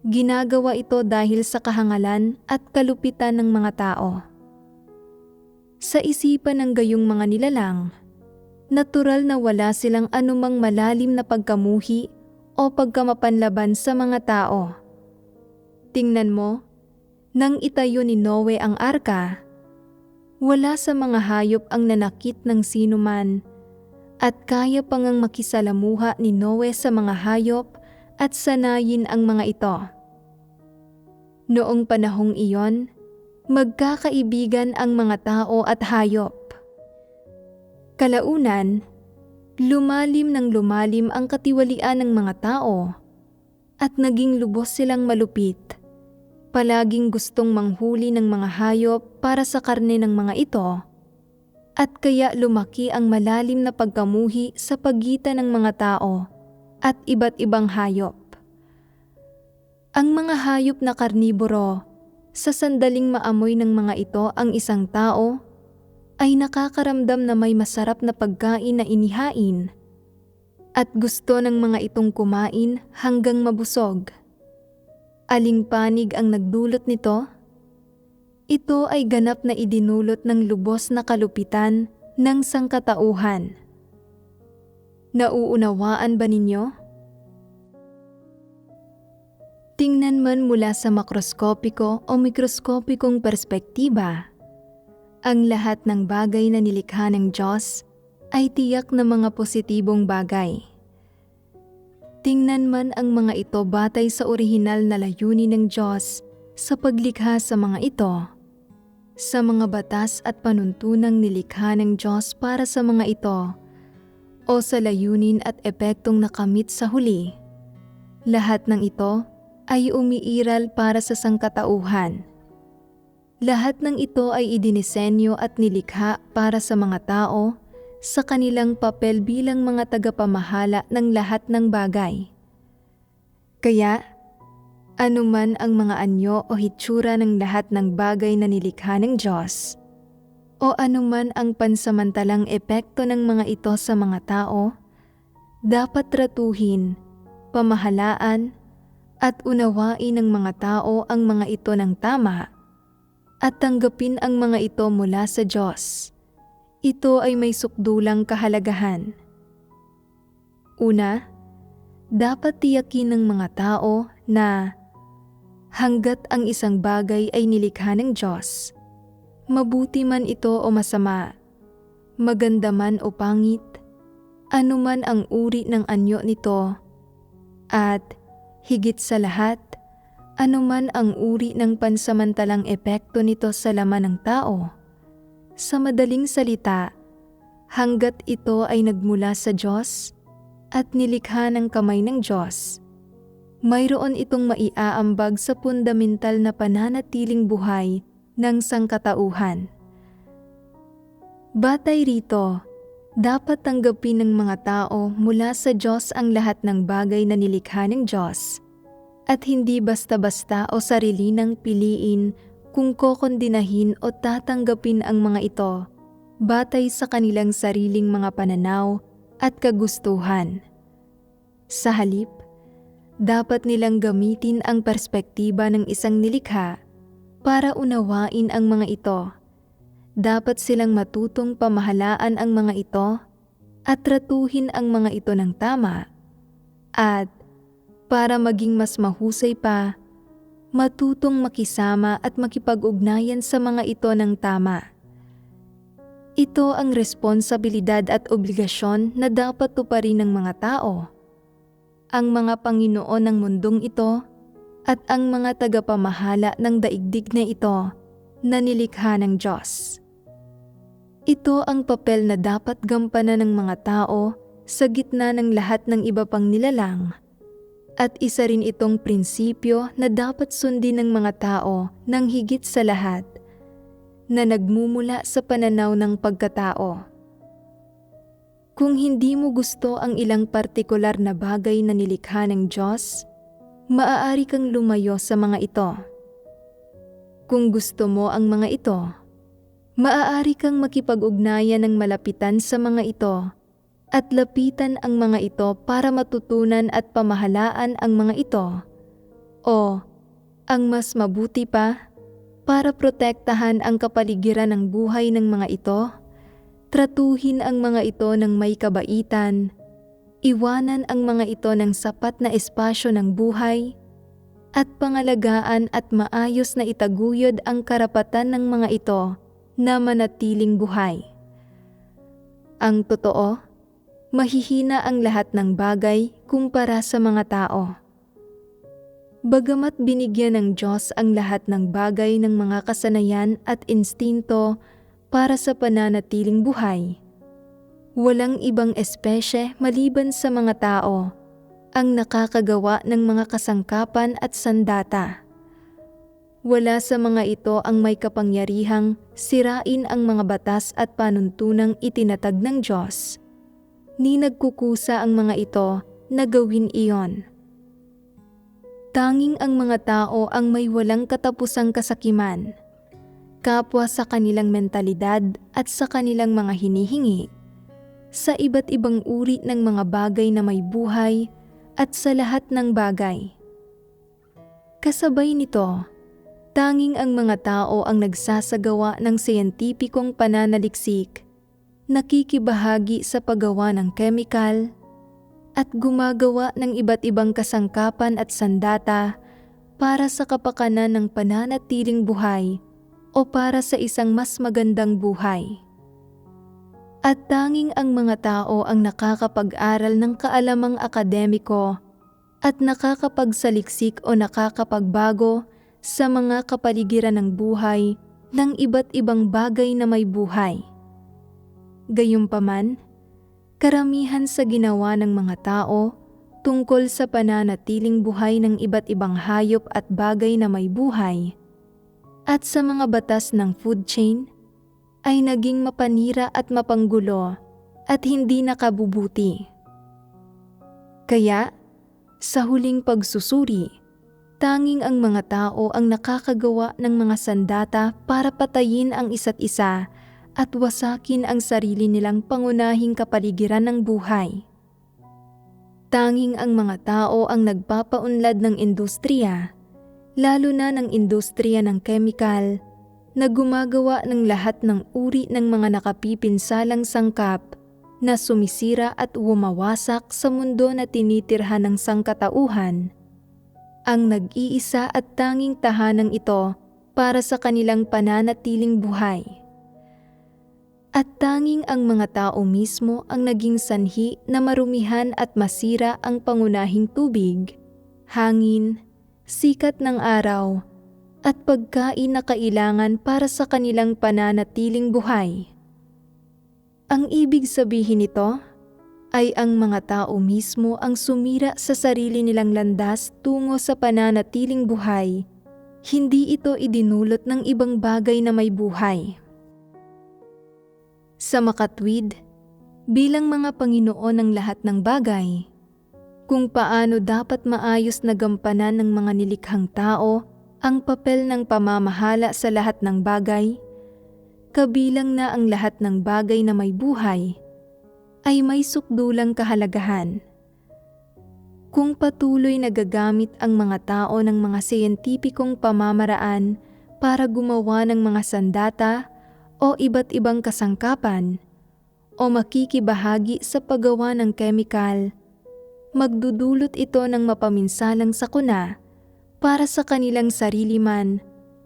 Ginagawa ito dahil sa kahangalan at kalupitan ng mga tao. Sa isipan ng gayong mga nilalang, natural na wala silang anumang malalim na pagkamuhi o pagkamapanlaban sa mga tao. Tingnan mo, nang itayo ni Noe ang arka, wala sa mga hayop ang nanakit ng sinuman at kaya pang ang makisalamuha ni Noe sa mga hayop at sanayin ang mga ito. Noong panahong iyon, magkakaibigan ang mga tao at hayop. Kalaunan, lumalim ng lumalim ang katiwalian ng mga tao at naging lubos silang malupit. Palaging gustong manghuli ng mga hayop para sa karne ng mga ito at kaya lumaki ang malalim na pagkamuhi sa pagitan ng mga tao at iba't ibang hayop. Ang mga hayop na karniboro, sa sandaling maamoy ng mga ito ang isang tao, ay nakakaramdam na may masarap na pagkain na inihain at gusto ng mga itong kumain hanggang mabusog. Aling panig ang nagdulot nito? Ito ay ganap na idinulot ng lubos na kalupitan ng sangkatauhan. Nauunawaan ba ninyo? Tingnan man mula sa makroskopiko o mikroskopikong perspektiba, ang lahat ng bagay na nilikha ng Diyos ay tiyak na mga positibong bagay. Tingnan man ang mga ito batay sa orihinal na layunin ng Diyos sa paglikha sa mga ito, sa mga batas at panuntunang nilikha ng Diyos para sa mga ito, o sa layunin at epektong nakamit sa huli. Lahat ng ito ay umiiral para sa sangkatauhan. Lahat ng ito ay idinisenyo at nilikha para sa mga tao sa kanilang papel bilang mga tagapamahala ng lahat ng bagay. Kaya, anuman ang mga anyo o hitsura ng lahat ng bagay na nilikha ng Diyos, o anuman ang pansamantalang epekto ng mga ito sa mga tao, dapat tratuhin, pamahalaan, at unawain ng mga tao ang mga ito ng tama at tanggapin ang mga ito mula sa Diyos. Ito ay may sukdulang kahalagahan. Una, dapat tiyakin ng mga tao na hanggat ang isang bagay ay nilikha ng Diyos, mabuti man ito o masama, maganda man o pangit, anuman ang uri ng anyo nito, at higit sa lahat, anuman ang uri ng pansamantalang epekto nito sa laman ng tao. Sa madaling salita, hanggat ito ay nagmula sa Diyos at nilikha ng kamay ng Diyos, mayroon itong maiaambag sa fundamental na pananatiling buhay ng sangkatauhan. Batay rito, dapat tanggapin ng mga tao mula sa Diyos ang lahat ng bagay na nilikha ng Diyos at hindi basta-basta o sarili nang piliin kung kokondinahin o tatanggapin ang mga ito batay sa kanilang sariling mga pananaw at kagustuhan. Sa halip, dapat nilang gamitin ang perspektiba ng isang nilikha para unawain ang mga ito. Dapat silang matutong pamahalaan ang mga ito at tratuhin ang mga ito ng tama. At para maging mas mahusay pa, matutong makisama at makipag-ugnayan sa mga ito ng tama. Ito ang responsibilidad at obligasyon na dapat tuparin ng mga tao, ang mga Panginoon ng mundong ito at ang mga tagapamahala ng daigdig na ito na nilikha ng Diyos. Ito ang papel na dapat gampanan ng mga tao sa gitna ng lahat ng iba pang nilalang. At isa rin itong prinsipyo na dapat sundin ng mga tao ng higit sa lahat, na nagmumula sa pananaw ng pagkatao. Kung hindi mo gusto ang ilang partikular na bagay na nilikha ng Diyos, maaari kang lumayo sa mga ito. Kung gusto mo ang mga ito, maaari kang makipag-ugnayan ng malapitan sa mga ito at lapitan ang mga ito para matutunan at pamahalaan ang mga ito. O, ang mas mabuti pa, para protektahan ang kapaligiran ng buhay ng mga ito, tratuhin ang mga ito ng may kabaitan, iwanan ang mga ito ng sapat na espasyo ng buhay, at pangalagaan at maayos na itaguyod ang karapatan ng mga ito na manatiling buhay. Ang totoo, mahihina ang lahat ng bagay kumpara sa mga tao. Bagamat binigyan ng Diyos ang lahat ng bagay ng mga kasanayan at instinto para sa pananatiling buhay, walang ibang espesye maliban sa mga tao ang nakakagawa ng mga kasangkapan at sandata. Wala sa mga ito ang may kapangyarihang sirain ang mga batas at panuntunang itinatag ng Diyos, ni nagkukusa ang mga ito na gawin iyon. Tanging ang mga tao ang may walang katapusang kasakiman, kapwa sa kanilang mentalidad at sa kanilang mga hinihingi, sa iba't ibang uri ng mga bagay na may buhay at sa lahat ng bagay. Kasabay nito, tanging ang mga tao ang nagsasagawa ng siyentipikong pananaliksik, nakikibahagi sa paggawa ng kemikal, at gumagawa ng iba't ibang kasangkapan at sandata para sa kapakanan ng pananatiling buhay o para sa isang mas magandang buhay. At tanging ang mga tao ang nakakapag-aral ng kaalamang akademiko at nakakapagsaliksik o nakakapagbago sa mga kapaligiran ng buhay ng iba't ibang bagay na may buhay. Gayunpaman, karamihan sa ginawa ng mga tao tungkol sa pananatiling buhay ng iba't ibang hayop at bagay na may buhay at sa mga batas ng food chain ay naging mapanira at mapanggulo at hindi nakabubuti. Kaya, sa huling pagsusuri, tanging ang mga tao ang nakakagawa ng mga sandata para patayin ang isa't isa at wasakin ang sarili nilang pangunahing kapaligiran ng buhay. Tanging ang mga tao ang nagpapaunlad ng industriya, lalo na ng industriya ng kemikal, na gumagawa ng lahat ng uri ng mga nakapipinsalang sangkap na sumisira at wumawasak sa mundo na tinitirhan ng sangkatauhan. Ang nag-iisa at tanging tahanang ito para sa kanilang pananatiling buhay. At tanging ang mga tao mismo ang naging sanhi na marumihan at masira ang pangunahing tubig, hangin, sikat ng araw, at pagkain na kailangan para sa kanilang pananatiling buhay. Ang ibig sabihin nito ay ang mga tao mismo ang sumira sa sarili nilang landas tungo sa pananatiling buhay, hindi ito idinulot ng ibang bagay na may buhay. Sa makatwid, bilang mga Panginoon ng lahat ng bagay, kung paano dapat maayos na gampanan ng mga nilikhang tao ang papel ng pamamahala sa lahat ng bagay, kabilang na ang lahat ng bagay na may buhay, ay may sukdulang kahalagahan. Kung patuloy na gagamit ang mga tao ng mga siyentipikong pamamaraan para gumawa ng mga sandata o iba't ibang kasangkapan, o makikibahagi sa paggawa ng kemikal, magdudulot ito ng mapaminsalang sakuna para sa kanilang sarili man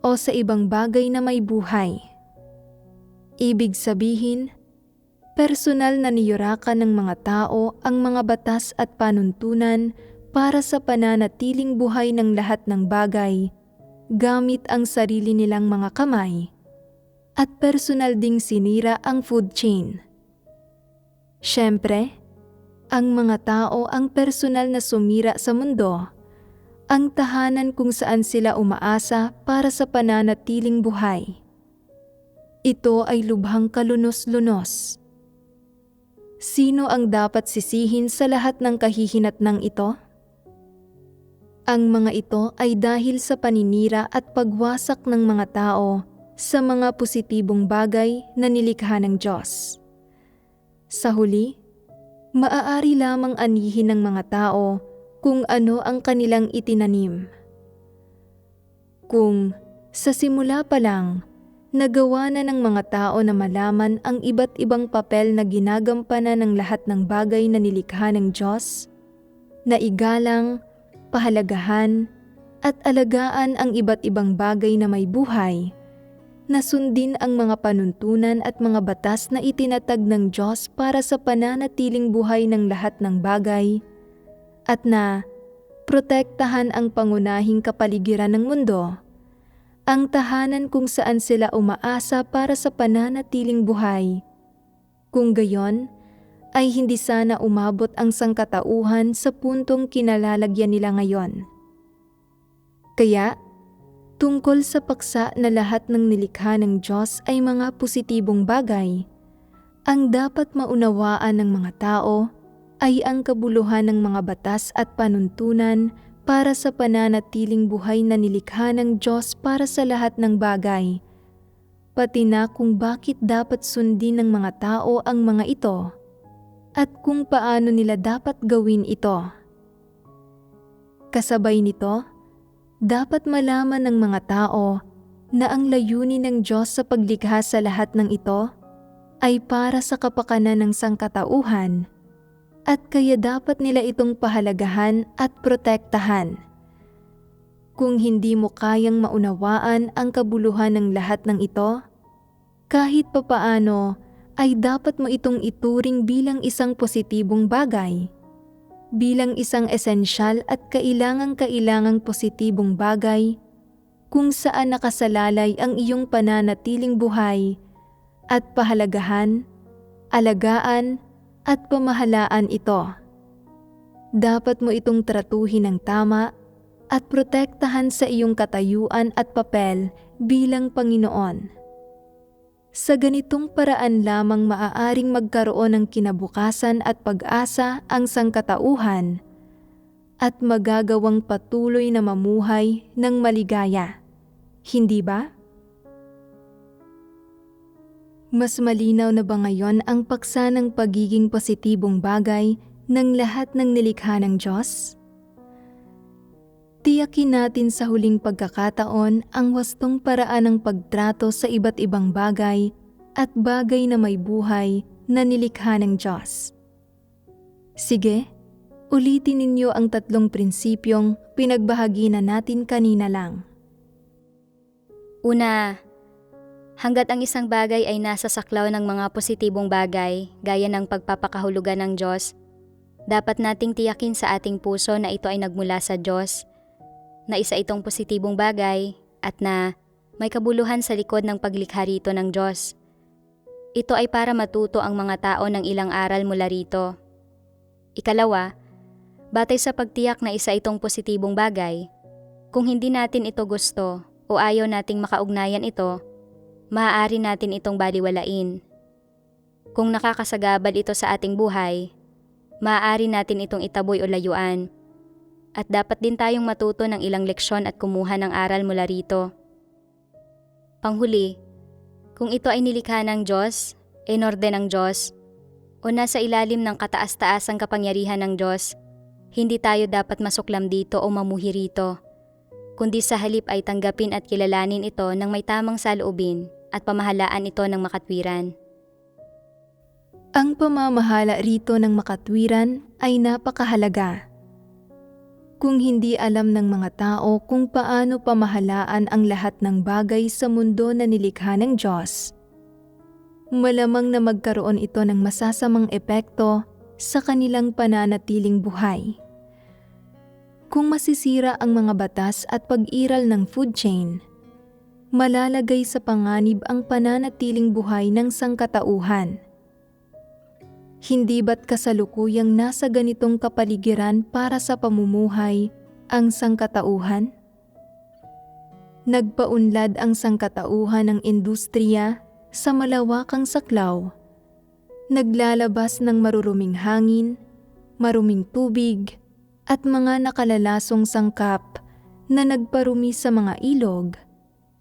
o sa ibang bagay na may buhay. Ibig sabihin, personal na niyurakan ng mga tao ang mga batas at panuntunan para sa pananatiling buhay ng lahat ng bagay gamit ang sarili nilang mga kamay, at personal ding sinira ang food chain. Siyempre, ang mga tao ang personal na sumira sa mundo, ang tahanan kung saan sila umaasa para sa pananatiling buhay. Ito ay lubhang kalunos-lunos. Sino ang dapat sisihin sa lahat ng kahihinatnang ito? Ang mga ito ay dahil sa paninira at pagwasak ng mga tao sa mga positibong bagay na nilikha ng Diyos. Sa huli, maaari lamang anihin ng mga tao kung ano ang kanilang itinanim. Kung sa simula pa lang, nagawa na ng mga tao na malaman ang iba't ibang papel na ginagampanan ng lahat ng bagay na nilikha ng Diyos, na igalang, pahalagahan, at alagaan ang iba't ibang bagay na may buhay, na sundin ang mga panuntunan at mga batas na itinatag ng Diyos para sa pananatiling buhay ng lahat ng bagay, at na protektahan ang pangunahing kapaligiran ng mundo, ang tahanan kung saan sila umaasa para sa pananatiling buhay. Kung gayon, ay hindi sana umabot ang sangkatauhan sa puntong kinalalagyan nila ngayon. Kaya, tungkol sa paksa na lahat ng nilikha ng Diyos ay mga positibong bagay, ang dapat maunawaan ng mga tao ay ang kabuluhan ng mga batas at panuntunan para sa pananatiling buhay na nilikha ng Diyos para sa lahat ng bagay, pati na kung bakit dapat sundin ng mga tao ang mga ito at kung paano nila dapat gawin ito. Kasabay nito, dapat malaman ng mga tao na ang layunin ng Diyos sa paglikha sa lahat ng ito ay para sa kapakanan ng sangkatauhan at kaya dapat nila itong pahalagahan at protektahan. Kung hindi mo kayang maunawaan ang kabuluhan ng lahat ng ito, kahit papaano ay dapat mo itong ituring bilang isang positibong bagay, bilang isang esensyal at kailangang positibong bagay kung saan nakasalalay ang iyong pananatiling buhay at pahalagahan, alagaan at pamahalaan ito. Dapat mo itong tratuhin ng tama at protektahan sa iyong katayuan at papel bilang Panginoon. Sa ganitong paraan lamang maaaring magkaroon ng kinabukasan at pag-asa ang sangkatauhan at magagawang patuloy na mamuhay ng maligaya. Hindi ba? Mas malinaw na ba ngayon ang paksa ng pagiging positibong bagay ng lahat ng nilikha ng Diyos? Tiyakin natin sa huling pagkakataon ang wastong paraan ng pagtrato sa iba't ibang bagay at bagay na may buhay na nilikha ng Diyos. Sige, ulitin ninyo ang 3 prinsipyong pinagbahagi na natin kanina lang. Una, hanggat ang isang bagay ay nasa saklaw ng mga positibong bagay gaya ng pagpapakahulugan ng Diyos, dapat nating tiyakin sa ating puso na ito ay nagmula sa Diyos, na isa itong positibong bagay at na may kabuluhan sa likod ng paglikha rito ng Diyos. Ito ay para matuto ang mga tao ng ilang aral mula rito. Ikalawa, batay sa pagtiyak na isa itong positibong bagay, kung hindi natin ito gusto o ayaw nating makaugnayan ito, maaari natin itong baliwalain. Kung nakakasagabal ito sa ating buhay, maaari natin itong itaboy o layuan. At dapat din tayong matuto ng ilang leksyon at kumuha ng aral mula rito. Panghuli, kung ito ay nilikha ng Diyos, inorde ng Diyos, o nasa ilalim ng kataas-taasang kapangyarihan ng Diyos, hindi tayo dapat masuklam dito o mamuhi rito, kundi sa halip ay tanggapin at kilalanin ito ng may tamang saloobin at pamahalaan ito ng makatwiran. Ang pamamahala rito ng makatwiran ay napakahalaga. Kung hindi alam ng mga tao kung paano pamahalaan ang lahat ng bagay sa mundo na nilikha ng Diyos, malamang na magkaroon ito ng masasamang epekto sa kanilang pananatiling buhay. Kung masisira ang mga batas at pag-iral ng food chain, malalagay sa panganib ang pananatiling buhay ng sangkatauhan. Hindi ba't kasalukuyang nasa ganitong kapaligiran para sa pamumuhay ang sangkatauhan? Nagpaunlad ang sangkatauhan ng industriya sa malawakang saklaw. Naglalabas ng maruruming hangin, maruming tubig, at mga nakalalasong sangkap na nagparumi sa mga ilog,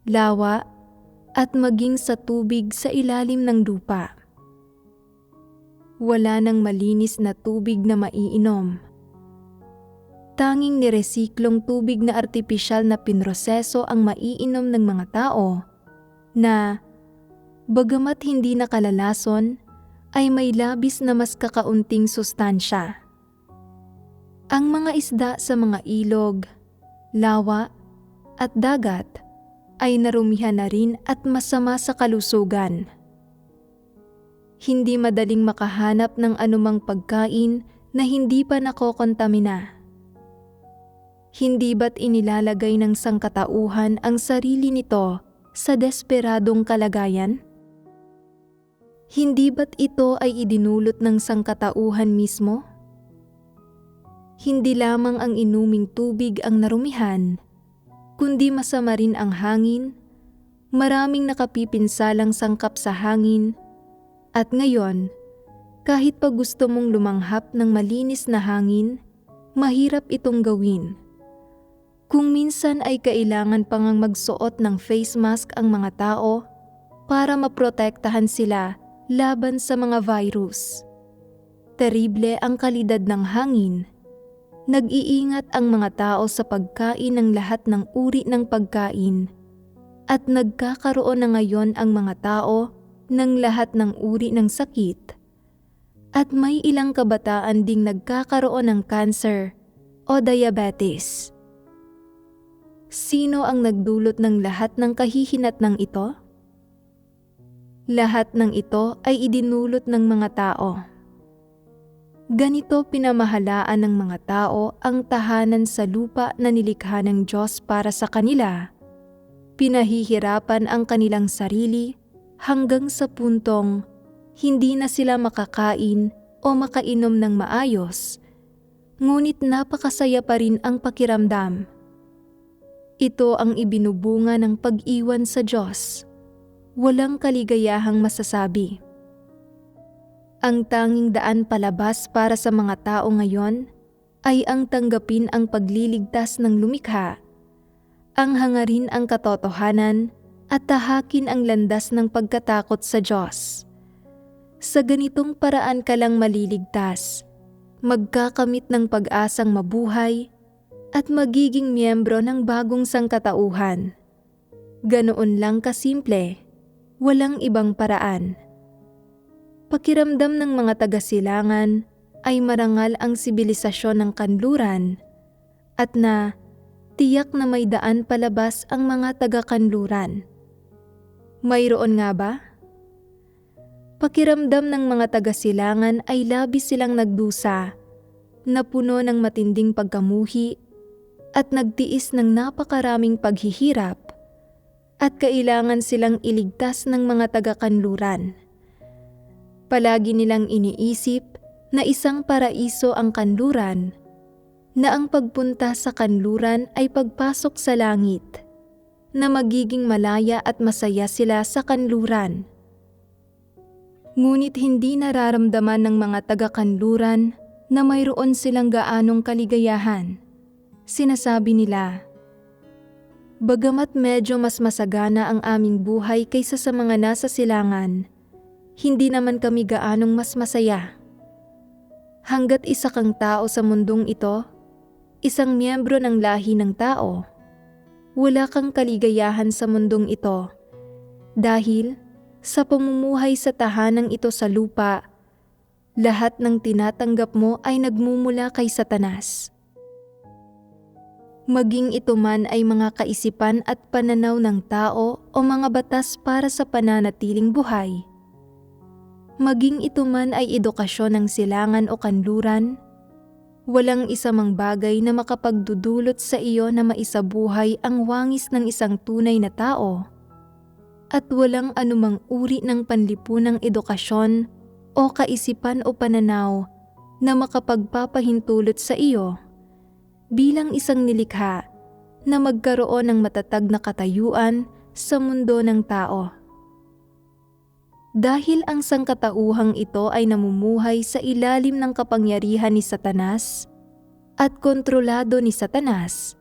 lawa, at maging sa tubig sa ilalim ng lupa. Wala nang malinis na tubig na maiinom. Tanging niresiklong tubig na artipisyal na pinroseso ang maiinom ng mga tao na, bagamat hindi nakalalason, ay may labis na mas kakaunting sustansya. Ang mga isda sa mga ilog, lawa, at dagat ay narumihan na rin at masama sa kalusugan. Hindi madaling makahanap ng anumang pagkain na hindi pa nakokontamina. Hindi ba't inilalagay ng sangkatauhan ang sarili nito sa desperadong kalagayan? Hindi ba't ito ay idinulot ng sangkatauhan mismo? Hindi lamang ang inuming tubig ang narumihan, kundi masama rin ang hangin, maraming nakapipinsalang sangkap sa hangin, at ngayon, kahit pa gusto mong lumanghap ng malinis na hangin, mahirap itong gawin. Kung minsan ay kailangan pa ngang magsuot ng face mask ang mga tao para maprotektahan sila laban sa mga virus. Terrible ang kalidad ng hangin. Nag-iingat ang mga tao sa pagkain ng lahat ng uri ng pagkain at nagkakaroon na ngayon ang mga tao ng lahat ng uri ng sakit. At may ilang kabataan ding nagkakaroon ng cancer o diabetes. Sino ang nagdulot ng lahat ng kahihinatnang ito? Lahat ng ito ay idinulot ng mga tao. Ganito pinamahalaan ng mga tao ang tahanan sa lupa na nilikha ng Diyos para sa kanila. Pinahihirapan ang kanilang sarili hanggang sa puntong hindi na sila makakain o makainom ng maayos, ngunit napakasaya pa rin ang pakiramdam. Ito ang ibinubunga ng pag-iwan sa Diyos. Walang kaligayahang masasabi. Ang tanging daan palabas para sa mga tao ngayon ay ang tanggapin ang pagliligtas ng lumikha, ang hangarin ang katotohanan at tahakin ang landas ng pagkatakot sa Diyos. Sa ganitong paraan ka lang maliligtas, magkakamit ng pag-asang mabuhay at magiging miyembro ng bagong sangkatauhan. Ganoon lang kasimple, walang ibang paraan. Pakiramdam ng mga taga-silangan ay marangal ang sibilisasyon ng kanluran at na tiyak na may daan palabas ang mga taga-kanluran. Mayroon nga ba? Pakiramdam ng mga taga-silangan ay labis silang nagdusa, na puno ng matinding pagkamuhi at nagtiis ng napakaraming paghihirap at kailangan silang iligtas ng mga taga-kanluran. Palagi nilang iniisip na isang paraiso ang kanluran, na ang pagpunta sa kanluran ay pagpasok sa langit, na magiging malaya at masaya sila sa kanluran. Ngunit hindi nararamdaman ng mga taga-kanluran na mayroon silang gaanong kaligayahan. Sinasabi nila, "Bagamat medyo mas masagana ang aming buhay kaysa sa mga nasa silangan, hindi naman kami gaanong mas masaya. Hanggat isa kang tao sa mundong ito, isang miyembro ng lahi ng tao, wala kang kaligayahan sa mundong ito dahil sa pamumuhay sa tahanang ito sa lupa, lahat ng tinatanggap mo ay nagmumula kay Satanas. Maging ito man ay mga kaisipan at pananaw ng tao o mga batas para sa pananatiling buhay. Maging ito man ay edukasyon ng silangan o kanluran, walang isa mang bagay na makapagdudulot sa iyo na maisabuhay ang wangis ng isang tunay na tao. At walang anumang uri ng panlipunang edukasyon o kaisipan o pananaw na makapagpapahintulot sa iyo bilang isang nilikha na magkaroon ng matatag na katayuan sa mundo ng tao. Dahil ang sangkatauhang ito ay namumuhay sa ilalim ng kapangyarihan ni Satanas at kontrolado ni Satanas,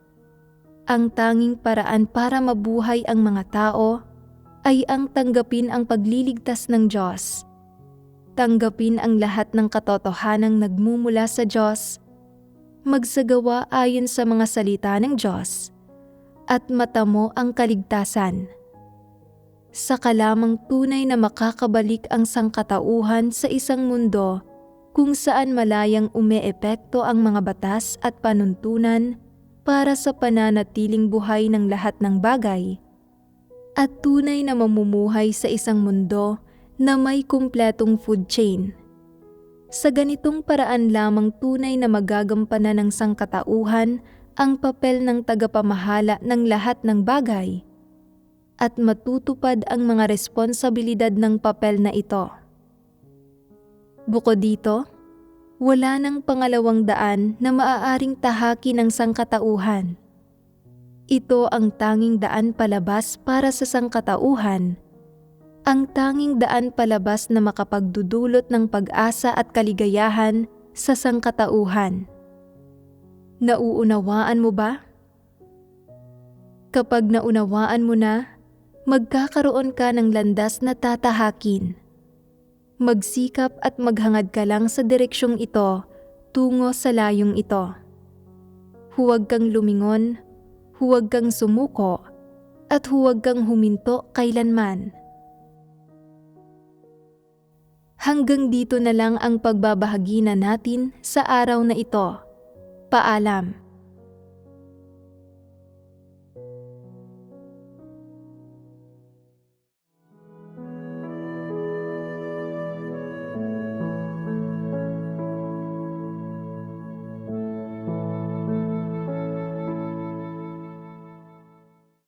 ang tanging paraan para mabuhay ang mga tao ay ang tanggapin ang pagliligtas ng Diyos. Tanggapin ang lahat ng katotohanang nagmumula sa Diyos, magsagawa ayon sa mga salita ng Diyos, at matamo ang kaligtasan. Saka lamang tunay na makakabalik ang sangkatauhan sa isang mundo kung saan malayang umeepekto ang mga batas at panuntunan para sa pananatiling buhay ng lahat ng bagay, at tunay na mamumuhay sa isang mundo na may kumpletong food chain. Sa ganitong paraan lamang tunay na magagampanan ng sangkatauhan ang papel ng tagapamahala ng lahat ng bagay at matutupad ang mga responsibilidad ng papel na ito. Bukod dito, wala nang pangalawang daan na maaaring tahaki ng sangkatauhan. Ito ang tanging daan palabas para sa sangkatauhan, ang tanging daan palabas na makapagdudulot ng pag-asa at kaligayahan sa sangkatauhan. Nauunawaan mo ba? Kapag naunawaan mo na, magkakaroon ka ng landas na tatahakin. Magsikap at maghangad ka lang sa direksyong ito tungo sa layong ito. Huwag kang lumingon, huwag kang sumuko, at huwag kang huminto kailanman. Hanggang dito na lang ang pagbabahagi na natin sa araw na ito. Paalam.